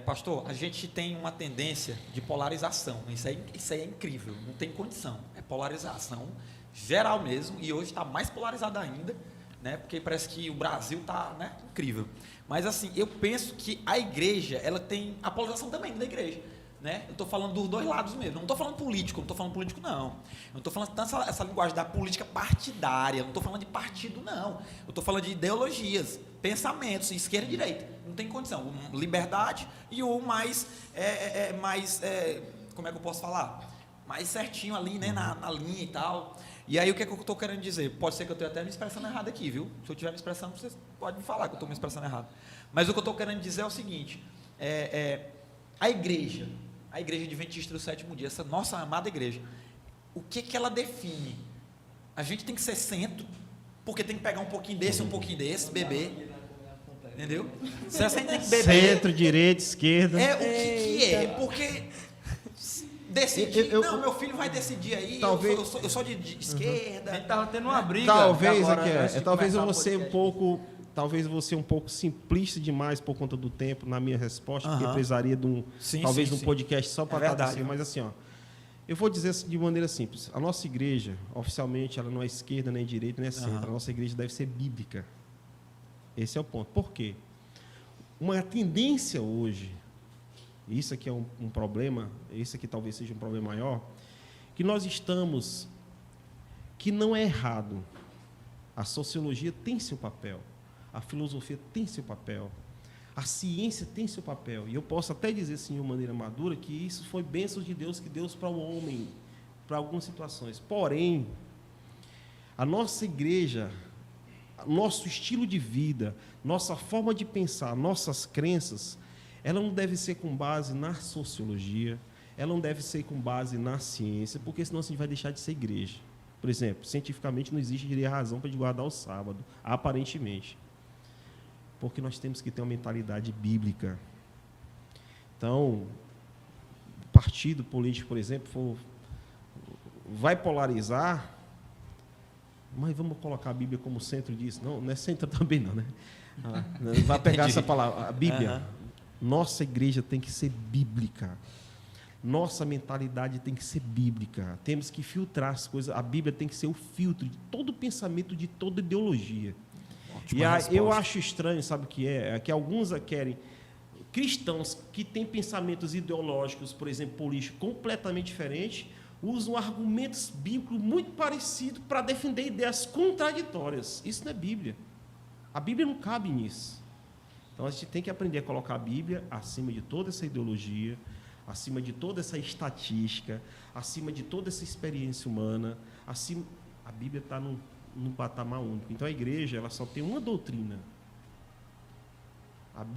Pastor, a gente tem uma tendência de polarização. Isso aí é incrível, não tem condição. É polarização geral mesmo, e hoje está mais polarizado ainda, né? Porque parece que o Brasil está, né, incrível. Mas assim, eu penso que a igreja, ela tem a polarização também da igreja. Né? Eu estou falando dos dois lados mesmo. Não estou falando político, não. Eu estou falando tanto essa linguagem da política partidária. Não estou falando de partido, não. Eu estou falando de ideologias, pensamentos, esquerda e direita. Não tem condição. Liberdade e o mais, como é que eu posso falar? Mais certinho ali, né? Na linha e tal. E aí o que é que eu estou querendo dizer? Pode ser que eu esteja até me expressando errado aqui, viu? Se eu estiver me expressando, vocês podem me falar que eu estou me expressando errado. Mas o que eu estou querendo dizer é o seguinte: a igreja adventista do sétimo dia, essa nossa amada igreja, o que ela define? A gente tem que ser centro, porque tem que pegar um pouquinho desse, beber. Entendeu? Se a gente tem que beber. Centro, direita, esquerda. O que é? Porque decidir. Não, meu filho vai decidir aí. Talvez, eu sou de esquerda. A gente estava tendo uma briga. Talvez agora, talvez eu vou ser um pouco. Talvez eu vou ser um pouco simplista demais por conta do tempo na minha resposta, porque precisaria de um podcast só para estar assim, mas assim, ó, eu vou dizer de maneira simples. A nossa igreja, oficialmente, ela não é esquerda, nem direita, nem centro. A nossa igreja deve ser bíblica. Esse é o ponto. Por quê? Uma tendência hoje, isso aqui é um problema, esse aqui talvez seja um problema maior, que nós estamos, que não é errado. A sociologia tem seu papel. A filosofia tem seu papel, a ciência tem seu papel, e eu posso até dizer, sim, de uma maneira madura, que isso foi bênção de Deus, que Deus para o homem, para algumas situações. Porém, a nossa igreja, nosso estilo de vida, nossa forma de pensar, nossas crenças, ela não deve ser com base na sociologia, ela não deve ser com base na ciência, porque senão a gente vai deixar de ser igreja. Por exemplo, cientificamente não existe razão para guardar o sábado, aparentemente. Porque nós temos que ter uma mentalidade bíblica. Então, partido político, por exemplo, vai polarizar, mas vamos colocar a Bíblia como centro disso. Não é centro também não, né? Vai pegar essa palavra, a Bíblia. Nossa igreja tem que ser bíblica. Nossa mentalidade tem que ser bíblica. Temos que filtrar as coisas. A Bíblia tem que ser o filtro de todo pensamento, de toda ideologia. E eu acho estranho, sabe o que é? É que alguns querem, cristãos que têm pensamentos ideológicos, por exemplo, políticos, completamente diferentes, usam argumentos bíblicos muito parecidos para defender ideias contraditórias. Isso não é Bíblia. A Bíblia não cabe nisso. Então, a gente tem que aprender a colocar a Bíblia acima de toda essa ideologia, acima de toda essa estatística, acima de toda essa experiência humana. A Bíblia está num patamar único. Então, a igreja ela só tem uma doutrina.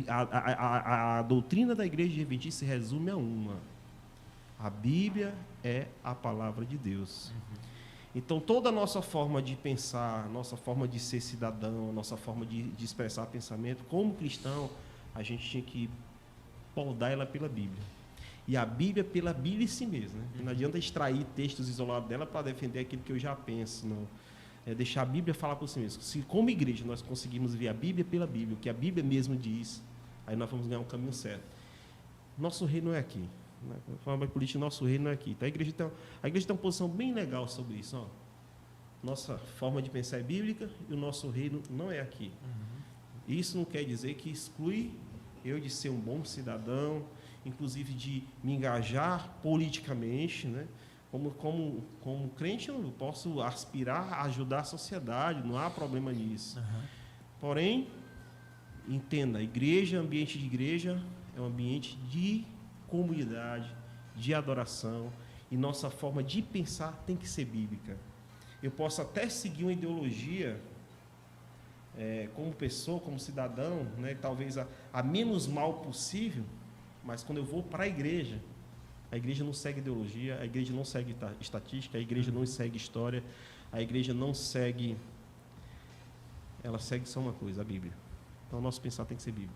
A doutrina da igreja adventista se resume a uma. A Bíblia é a palavra de Deus. Então, toda a nossa forma de pensar, nossa forma de ser cidadão, nossa forma de expressar pensamento, como cristão, a gente tinha que moldar ela pela Bíblia. E a Bíblia pela Bíblia em si mesma. Né? Não adianta extrair textos isolados dela para defender aquilo que eu já penso, não. É deixar a Bíblia falar por si mesmo. Se, como igreja, nós conseguimos ver a Bíblia pela Bíblia, o que a Bíblia mesmo diz, aí nós vamos ganhar um caminho certo. Nosso reino não é aqui. De forma política, nosso reino não é aqui. Então, a igreja tem uma posição bem legal sobre isso. Ó. Nossa forma de pensar é bíblica e o nosso reino não é aqui. Isso não quer dizer que exclui eu de ser um bom cidadão, inclusive de me engajar politicamente, né? Como crente, eu posso aspirar a ajudar a sociedade, não há problema nisso. Porém, entenda, a igreja, ambiente de igreja, é um ambiente de comunidade, de adoração, e nossa forma de pensar tem que ser bíblica. Eu posso até seguir uma ideologia, como pessoa, como cidadão, né, talvez a menos mal possível, mas quando eu vou para a igreja não segue ideologia, a igreja não segue estatística, a igreja não segue história, a igreja não segue... Ela segue só uma coisa, a Bíblia. Então, o nosso pensar tem que ser bíblico.